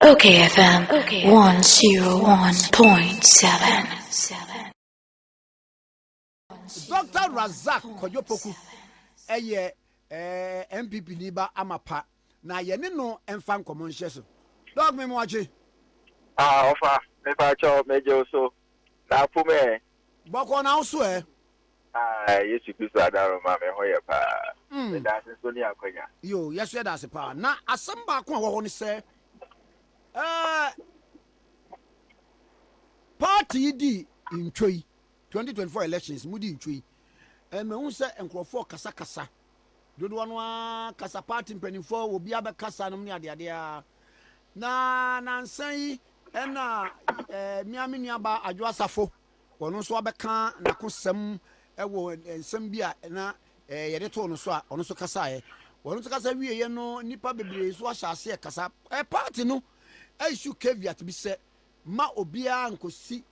okayfm 101.7. Dr. Razak Kojo Poku MPP niba amapa na ye ne no emfa nkomo nhye so dog me moache ofa me pa cho meje so na fu me boko na so yesu kristo adaro ma me hoye pa me da se so ni akonya yo yesu da se pa na asamba ko a wo ho ne se party di intwoi 2024 elections mudi intwoi me hu se enkrofo kasa dodo no kasa party mpanifo obi abekasa no ne ade na nansan yi na miami niaba adwo asafo wono so abeka na kosem ewo ensem bi a na yede to no so a ono so kasa ye wono so kasa wiye no nipa bebre so ahyase kasa party no issue caveat bi se ma obia nkosi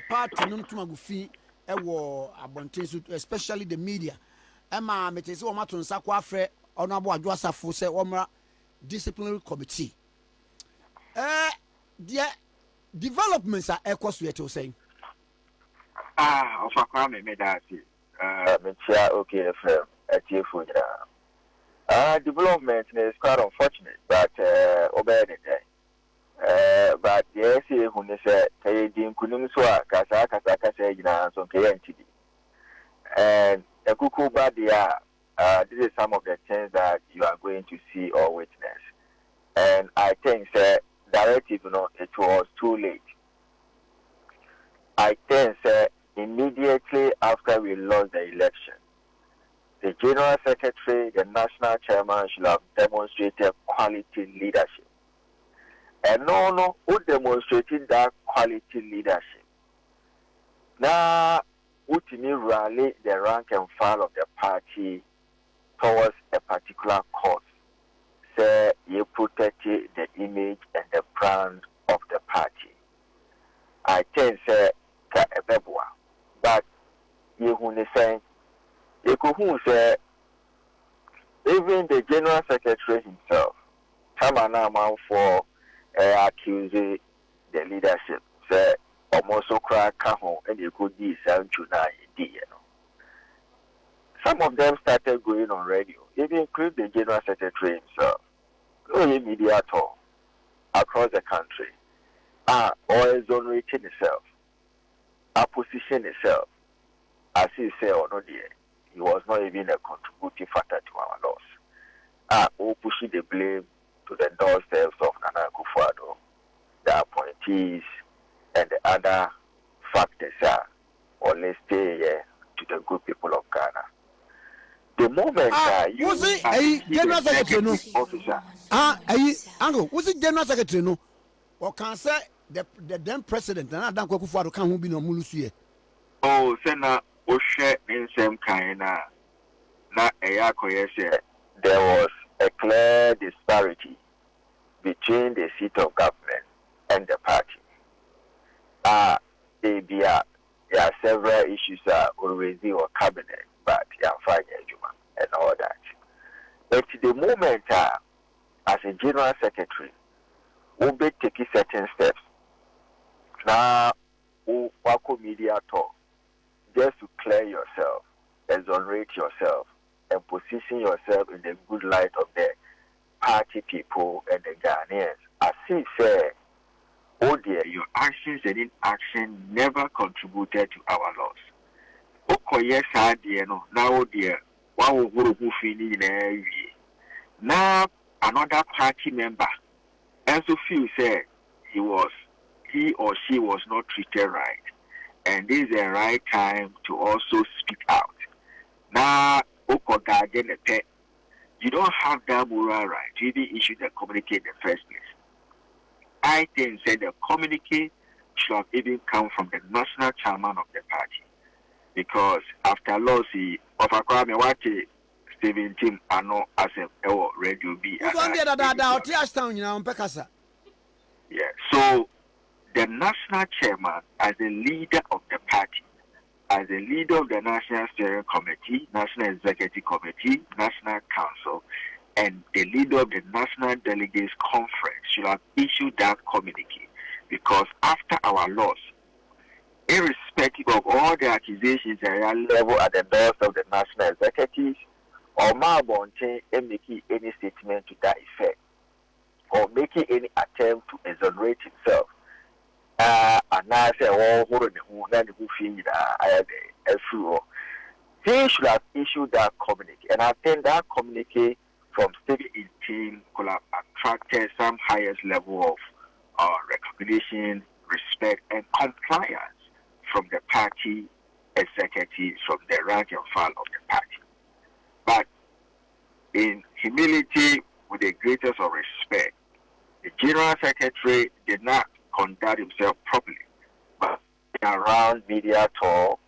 party no ntuma gufi ewo abonten so especially the media ema metese wo mato nsa kwa afre ono abo adwo asafo se wo disciplinary committee the developments are equals to what saying. Of a crime me that me chia okayfm atiefo nyina development is quite unfortunate but obey the day but yes hu ne se kay din kunum so a kasa nyina so kay ntidi and ekuku ba dia this is some of the things that you are going to see or witness, and I think that directive, it was too late. I think that immediately after we lost the election, the General Secretary, the National Chairman should have demonstrated quality leadership. And no, who demonstrated that quality leadership? Now, who to me rally the rank and file of the party towards a particular cause? Say you protected the image and the brand of the party. I think say but you who say you could say even the General Secretary himself come on for accuse the leadership say almost so crack and you could be some some of them started going on radio, even include the General Secretary himself. No media at all across the country or exonerating itself, position itself, as he said or not there, he was not even a contributing factor to our loss. Or pushing the blame to the doorsteps of Nana Akufo-Addo, the appointees, and the other factors or let's stay to the good people of Ghana. The moment was it a General Secretary no officer. Uncle, was it General Secretary no? Or can say the then president and Adam Akufo-Addo can who be no mulusu. Oh, Sena Oshe in same kind na there was a clear disparity between the seat of government and the party. There are several issues always in cabinet, but and all that. But the moment as a General Secretary, we'll be taking certain steps. Now, we'll media talk just to clear yourself, exonerate yourself, and position yourself in the good light of the party people and the Ghanaians. As he said, oh dear, your actions and inaction never contributed to our loss. Oh yes, now dear, one will feel now another party member and so few said he or she was not treated right, and this is the right time to also speak out. Now you don't have that moral right to even issue the communique in the first place. I think that the communique should have even come from the national chairman of the party, because after loss of a crime, what Stephen Tim I know as a radio B. Yeah, so the national chairman, as a leader of the party, as a leader of the National Steering Committee, National Executive Committee, National Council, and the leader of the National Delegates Conference should have issued that communique, because after our loss, irrespective of all the accusations that are leveled at the doors of the national executives, or Mabonte making any statement to that effect, or making any attempt to exonerate himself, and I say, oh, he should have issued that communique. And I think that communique from Stephen in team could have attracted some highest level of recognition, respect, and compliance from the party executives, from the rank and file of the party. But in humility, with the greatest of respect, the General Secretary did not conduct himself properly, but around media talk,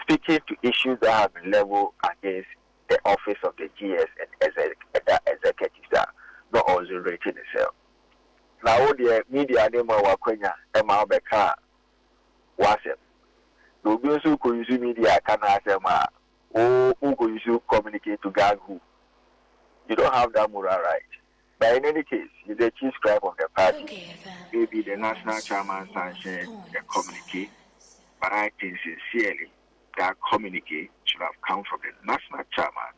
speaking to issues that have been leveled against the office of the GS and executives that not also rated itself. Now, the media name of Wakwenya, Emma Beka, Wasem. No one could use media can ask them, who could use communicate to gang who? You don't have that moral right. But in any case, you're the chief scribe of the party. Maybe the national chairman sanctioned the communique, but I think sincerely that communique should have come from the national chairman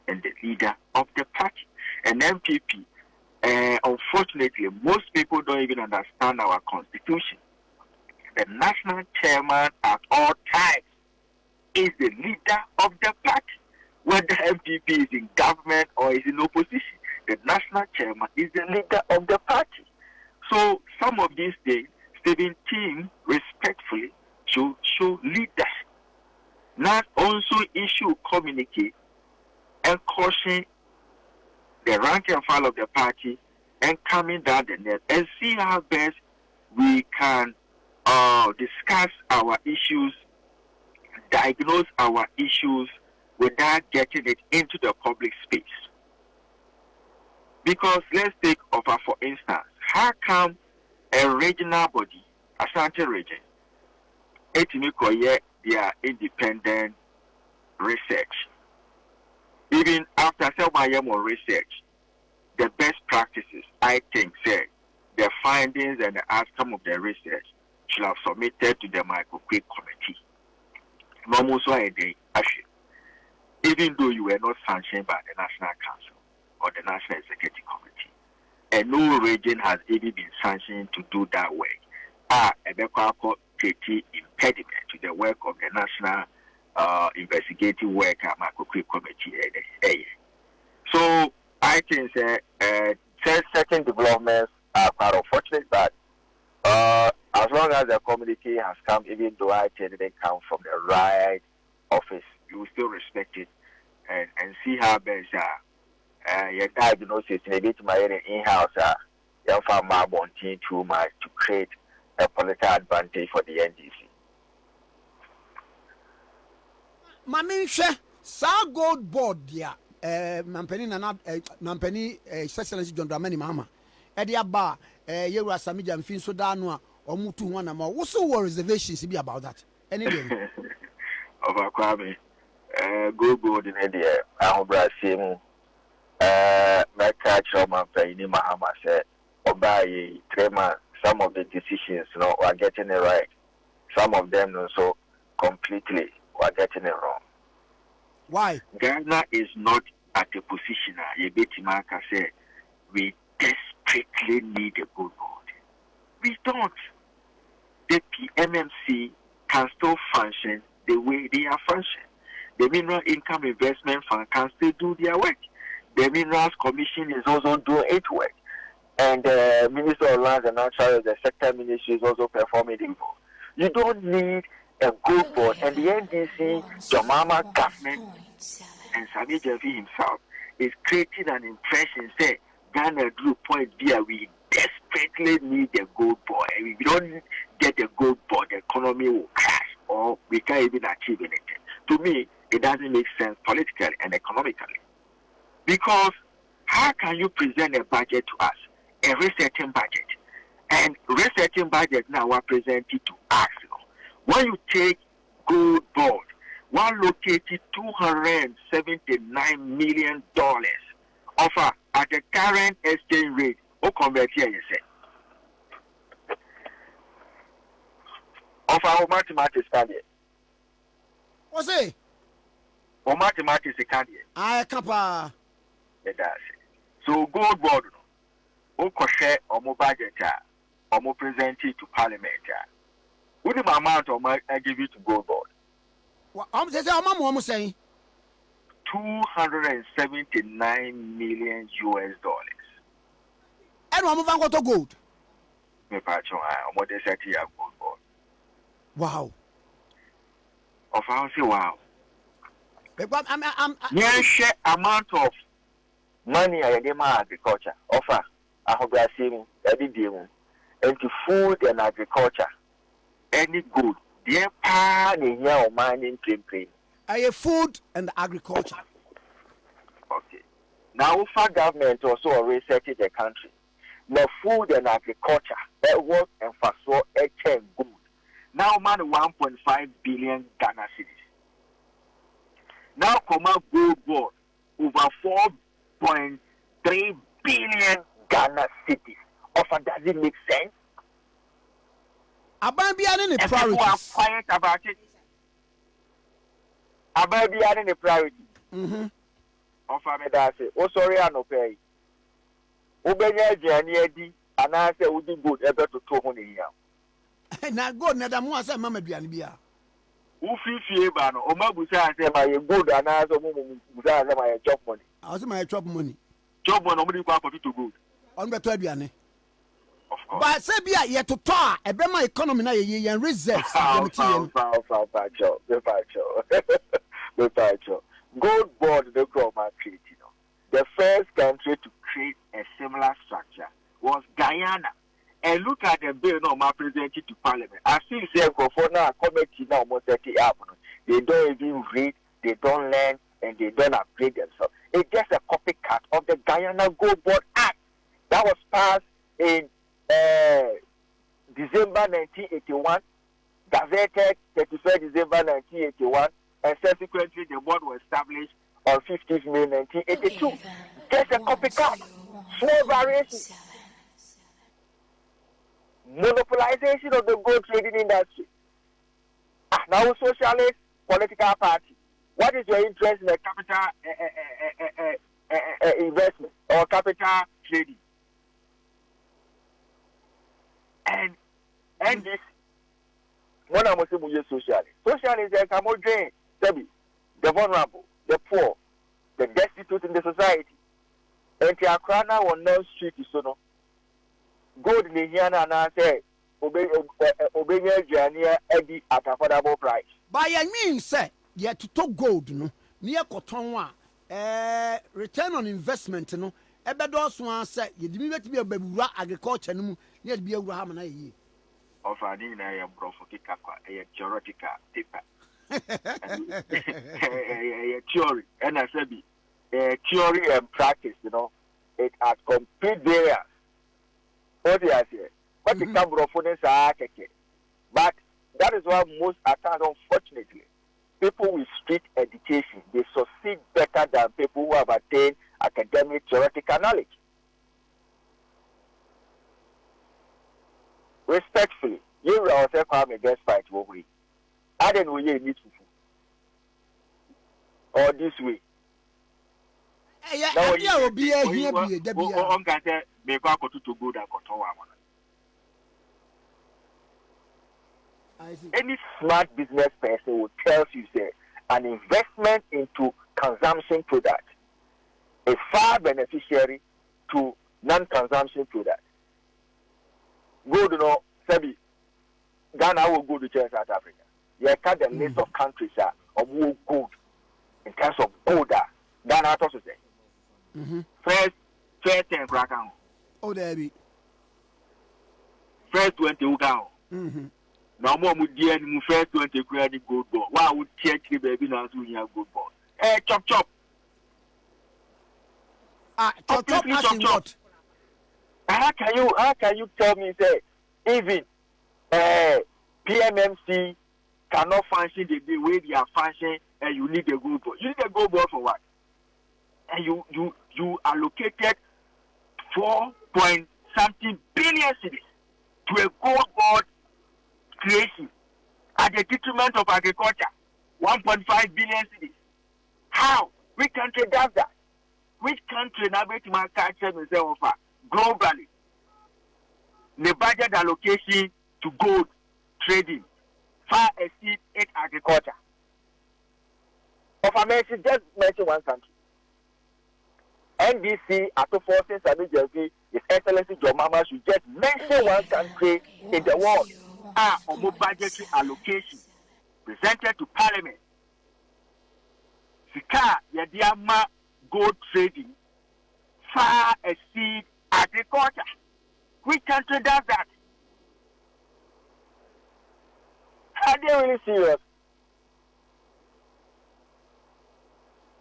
and the leader of the party. And MPP, unfortunately, most people don't even understand our constitution. The national chairman at all times is the leader of the party. Whether MPP is in government or is in opposition, the national chairman is the leader of the party. So some of these things, Stephen Team respectfully should show leadership. Not also issue communicate and caution the rank and file of the party and coming down the net and see how best we can discuss our issues, diagnose our issues without getting it into the public space. Because let's take over for instance, how come a regional body, Ashanti region, their independent research, even after some more research, the best practices, I think, say the findings and the outcome of the research should have submitted to the microcredit committee. Almost a day, actually, even though you were not sanctioned by the National Council or the National Executive Committee, and no region has even been sanctioned to do that work. A impediment to the work of the National Investigative Work at Microcredit Committee. So I think certain developments are quite unfortunate, but as long as the community has come, even though I think it didn't come from the right office, you will still respect it and see how best your diagnosis in a bit my in-house your farmer wanting too much to create a political advantage for the NDC. Mamisha, sa GoldBod ya nampeni na nampeni Excellency John Dramani Mahama. Edi aba yeru asamija mfin so da no a omutu ho na ma wo so war reservations be about that. Anyway. Over Kwame, GoldBod in the ahobra semu my catch Mampeni Mahama said obaye 3 months. Some of the decisions, are getting it right. Some of them, also completely, are getting it wrong. Why? Ghana is not at a position. Yebetimaka said, we desperately need a GoldBod. We don't. The PMMC can still function the way they are functioning. The Mineral Income Investment Fund can still do their work. The Minerals Commission is also doing its work. And the Minister of Lands and Natural, the sector ministry is also performing it. You don't need a GoldBod. And the NDC, Jamama government, and Sami Javi himself is creating an impression, say, Ghana drew point there, we desperately need a GoldBod. And if we don't get a GoldBod, the economy will crash, or we can't even achieve anything. To me, it doesn't make sense politically and economically. Because how can you present a budget to us? A resetting budget, and resetting budget now are presented to us. When you take GoldBod, one located $279 million Offer at the current exchange rate, or convert here, you say. Offer how mathematics can you? What's it? Or mathematics can you? I can't. So GoldBod, or share or more budget, or more present it to Parliament. What the amount of money I give you to GoldBod? I'm saying 279 million US dollars. And I'm moving to gold. Me patcho, I'm what they say to GoldBod. Wow. Of how say wow. I'm share amount of money I get my agriculture offer. I hope I see every day into food and agriculture. Any good. The pan in here mining train. I food and agriculture. Okay. Now, for government also already set the country. Now, food and agriculture, that work and fast for a chain good. Now, man, 1.5 billion Ghana cedis. Now, come out GoldBod over 4.3 billion Ghana cedis. Offer, does it make sense? About being in the priorities. People are quiet about it. About being in the priority. Offer me that say, oh sorry, I no pay. Ubenya jani edi, and I say would good ever to 200 here. Now God, neither more say Mama Bianbia. Ufi Fiebano, or Mabusa say my good and I say my job money. I was my job money. Job money, nobody go to good. On the Biane. But Sabia yet to talk about my economy now, ye and reserves. GoldBod the Chroma created. The first country to create a similar structure was Guyana. And look at the bill now presented to Parliament. I see say for now committee now almost 30 happen. They don't even read, they don't learn, and they don't upgrade themselves. It's just a copycat of the Guyana GoldBod Act that was passed in December 1981, gazetted 31st December 1981, and subsequently the board was established on 15th May 1982. Just a copycat, small variations. Monopolization of the gold trading industry. Now, socialist political party. What is your interest in a capital investment or capital trading? And this one I must say socialist. Socialist is a more drain, the vulnerable, the poor, the destitute in the society. And the Akrana on no street is so no. Gold in here and I say obey journey at affordable price. By I mean, say, yet to talk gold, no, near Cotonwa, return on investment, no, Ebedos one said, you didn't to be a baby agriculture, no, yet be a Rahman a year. Of I didn't I am profotica, a theoretical paper. A theory, and I said, a theory and practice, you know, it has complete variance. What do I say? What the camera opponents are taking. But that is why most attacks, unfortunately, people with street education, they succeed better than people who have attained academic theoretical knowledge. Respectfully, you will also come against fight what we. I don't know you need to or this way. Now you will be a here be any smart business person will tell you that an investment into consumption product is far beneficiary to non-consumption product. Go to know, Sabi, Ghana will go to South Africa. You cut the list of countries that are more good in terms of border. Ghana also say. First 10 Brakan. Oh, there be. First 20 Ugao. No more would dear and first 20 credit GoldBod. Why would check the baby now to hear GoldBod? Eh, chop. Chop asking what? How can you tell me say even PMMC cannot function the way they are functioning and you need a GoldBod? You need a GoldBod for what? and you allocated 4-point-something billion cedis to a GoldBod creation at the detriment of agriculture. 1.5 billion cedis. How? Which country does that? Which country now make my culture offer globally? The budget allocation to gold trading far exceeds its agriculture. Of America, just mention one country. NDC, after forcing Sami Jelfi, His Excellency John Mama should just mention one country in the world of budgetary allocation presented to Parliament. Sika Yadiama gold trading far exceeds agriculture. Which country does that? Are they really serious?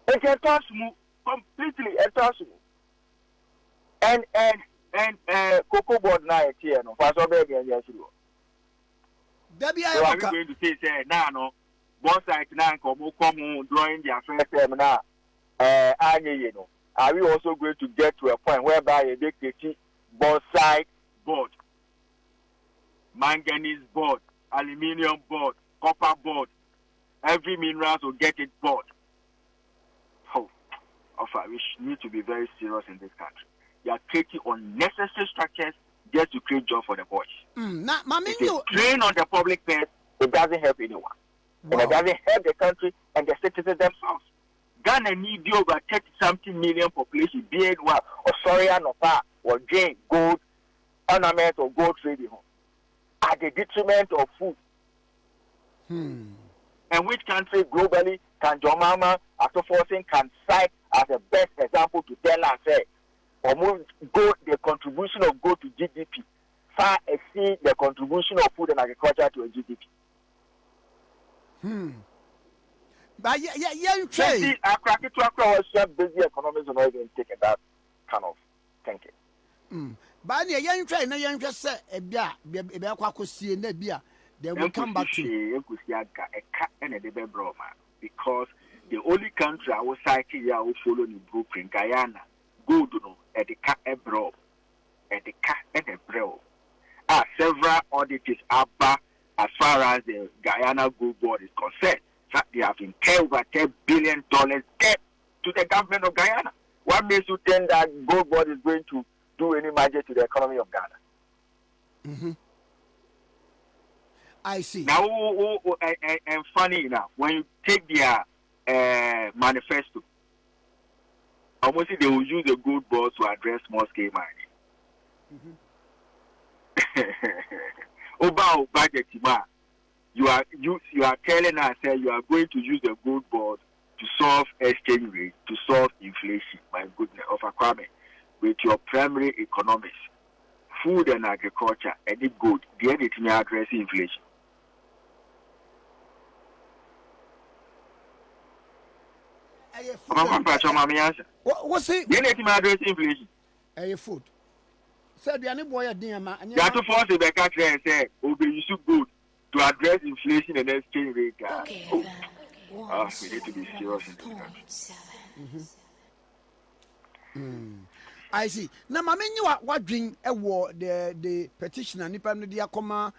It's a toss move, completely a toss move. And Cocoa Board now here, no, for so many years ago. Debbie, So I'm going to say, no, both sides now come drawing their first term now. Are we also going to get to a point whereby they create bauxite board, manganese board, aluminium board, copper board, every mineral will get it board? Oh, we need to be very serious in this country. They are creating unnecessary structures just to create jobs for the boys. If it's drain on the public purse, it doesn't help anyone. Wow. And it doesn't help the country and the citizens themselves. Ghana needs over 30-something million population, being or sorry, or gain gold, ornament or gold trading at the detriment of food. And which country globally can John Mama, after forcing, can cite as the best example to tell us, the contribution of gold to GDP far exceeds the contribution of food and agriculture to a GDP? But you say I crack it to a busy economies are not even taking that kind of thinking. But you try na you just say e bia kwakosie na bia then we come back to because the only country outside here who follow the blueprint Guyana gold no edika ebro edika edebro several audits are back as far as the Guyana GoldBod is concerned. They have incurred over $10 billion debt to the government of Guyana. What makes you think that GoldBod is going to do any magic to the economy of Ghana? I see. Now, and funny enough, when you take their manifesto, almost they will use the GoldBod to address small-scale mining. About budget, you are telling us that you are going to use the GoldBod to solve exchange rate, to solve inflation. My goodness, of Akwame, with your primary economics, food and agriculture, and the good, the anything address inflation. What's it? The anything address inflation. Food. So the any boy you have to force the back and say, you should good to address inflation and exchange rate. We need to be serious in this country. I see. Now, you what drink the petitioner Nipa Media Koma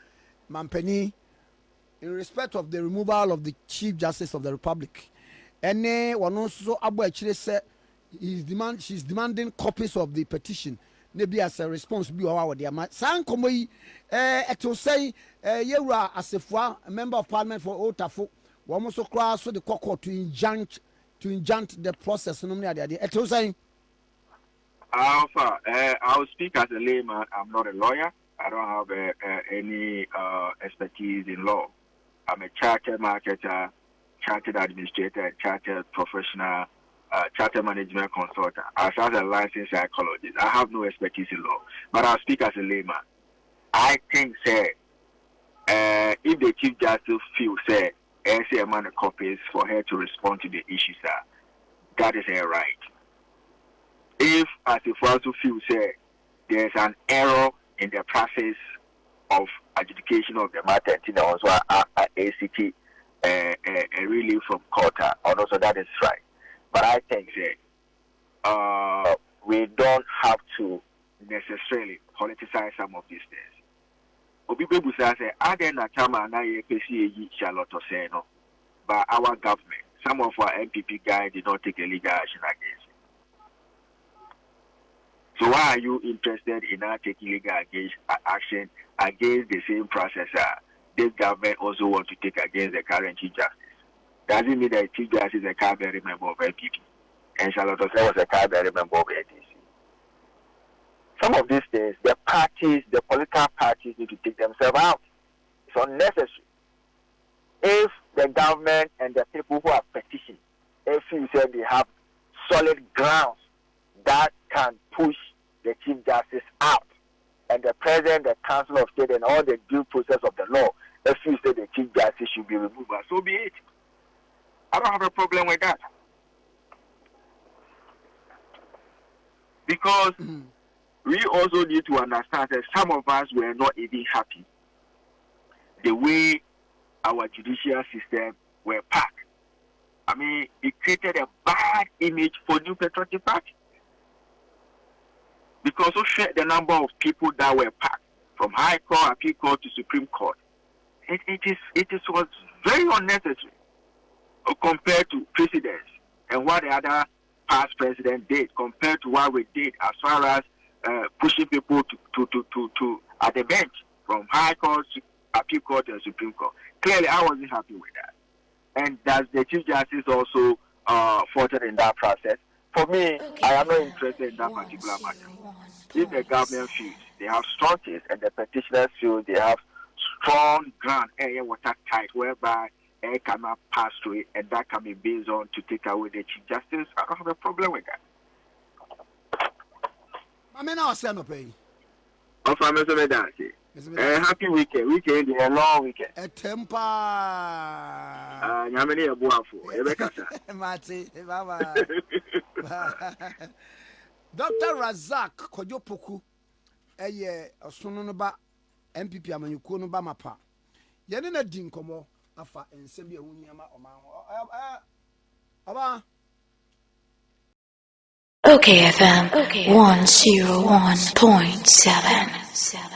Mampeni in respect of the removal of the Chief Justice of the Republic. And one also Abu actually said she's demanding copies of the petition. Maybe as a response be our dear man. San Komoy to say Yura Asefwa, a member of parliament for Otafo, one also cross for the cocoa to injunct the process. To say Alpha, I'll speak as a layman. I'm not a lawyer. I don't have any expertise in law. I'm a chartered marketer, chartered administrator, chartered professional, chartered management consultant. As a licensed psychologist, I have no expertise in law, but I'll speak as a layman. I think, say, if the Chief Justice feels, say, a amount of copies for her to respond to the issues, that is her right. If, as if also feel, say, there's an error in the process of adjudication of the matter, and also ACT really from court, also that is right. But I think, say, we don't have to necessarily politicize some of these things. Obi Bebu says, I didn't chama na ye Charlotte say no, but our government, some of our MPP guys did not take a legal action against it. So why are you interested in now taking legal action against the same processor this government also wants to take against the current Chief Justice? Doesn't mean that the Chief Justice is a cabinet member of MPP, and Charlotte was a cabinet member of ADC. Some of these things, the political parties need to take themselves out. It's unnecessary. If the government and the people who are petitioning, if you say they have solid grounds that can push the Chief Justice out, and the President, the Council of State, and all the due process of the law, if you say the Chief Justice should be removed, so be it. I don't have a problem with that. Because we also need to understand that some of us were not even happy the way our judicial system were packed. I mean, it created a bad image for New Patriotic Party. Because of the number of people that were packed from High Court, Appeal Court to Supreme Court. It was very unnecessary compared to precedents and what the other past president did compared to what we did as far as pushing people to at the bench from High Court, Appeal Court, and Supreme Court. Clearly, I wasn't happy with that. And does the Chief Justice also faltered in that process? For me, I am not interested in that particular matter. If the government feels they have strong case and the petitioners feel they have strong ground, area watertight, whereby air cannot pass through it, and that can be based on to take away the Chief Justice, I don't have a problem with that. I mean, I'll send up a. Happy weekend, a long weekend. A temper. Yamini a buafu. Mati, Baba. Dr. Razak Kojo Poku, a year of Sonoba, MPP Amanyukono Bamapa. Yanina Dinkomo, Afa, and Sembia Unyama Oma. OKFM 101.7.